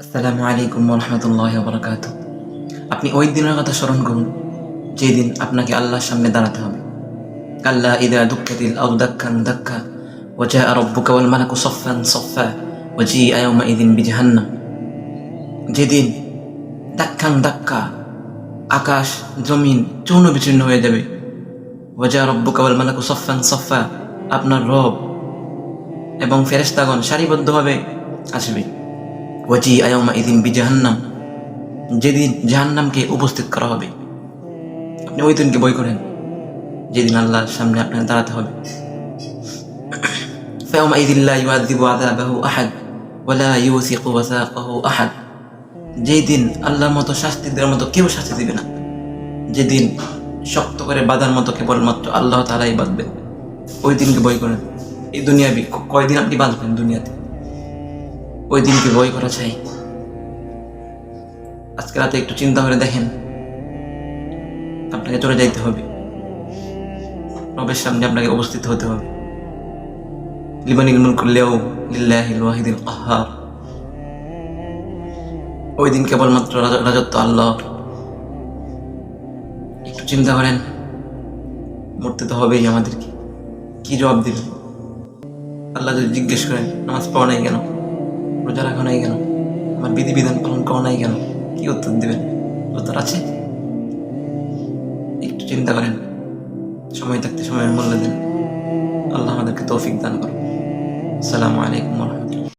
আসসালামু আলাইকুম রহমতুল্লাহ বরকাত। আপনি ওই দিনের কথা স্মরণ করুন যেই দিন আপনাকে আল্লাহর সামনে দাঁড়াতে হবে। কাল্লা ইদা দুক্কাতিল আরদু দাক্কান দাক্কা ওয়া জাআ রাব্বুকা ওয়াল মালাকু সাফফান সাফফা ওয়া জিআ ইয়াওমাইযিন বিজাহান্নাম। যেদিন দাক্কান দাক্কা, আকাশ জমিন চূর্ণ বিচূর্ণ হয়ে যাবে। ওয়া জাআ রাব্বুকা ওয়াল মালাকু সাফফান সাফফা, আপনার রব এবং ফেরেশতাগণ সারিবদ্ধভাবে আসবে। ওয়া জিআ ইয়াওমাইযিন বিজাহান্নাম, যেদিন জাহান্নামকে উপস্থিত করা হবে। আপনি ওই দিনকে বই করেন যেদিন আল্লাহর সামনে আপনাকে দাঁড়াতে হবে। ফায়াউমাইযিন লা ইউআযযিবু আযাবাহু আহাদ ওয়া লা ইউসিকু ওয়াসাকাহু আহাদ, যেই দিন আল্লাহর মতো শাস্তি দেওয়ার মতো কেউ শাস্তি দিবে না। যেদিন শক্ত করে বাঁধার মতো কেবলমাত্র আল্লাহ তাআলাই বাঁধবেন। ওই দিনকে বই করেন। এই দুনিয়াবি কয়দিন আপনি বাঁচবেন দুনিয়াতে, ওই দিনকে বই করা চাই। আজকে রাতে একটু চিন্তা করে দেখেন, আপনাকে চলে যাইতে হবে, রবের সামনে আপনাকে উপস্থিত হতে হবে। লিমানিল মুলকুল ইয়াউম লিল্লাহিল ওয়াহিদিল কাহ্হার। ওই দিন কেবলমাত্র রাজত্ব আল্লাহর। একটু চিন্তা করেন, মরতে তো হবেই আমাদেরকে, কি জবাব দিবেন? আল্লাহ যদি জিজ্ঞেস করেন নামাজ পড়া নাই কেন, রোজা রাখা নাই কেন, আমার বিধিবিধান পালন করা নাই কেন, কি উত্তর দিবেন? উত্তর আছে? একটু চিন্তা করেন, সময় থাকতে সময়ের মূল্য দিন। আল্লাহ আমাদেরকে তৌফিক দান করুন। আসসালামু আলাইকুম ওয়া রাহমাতুল্লাহ।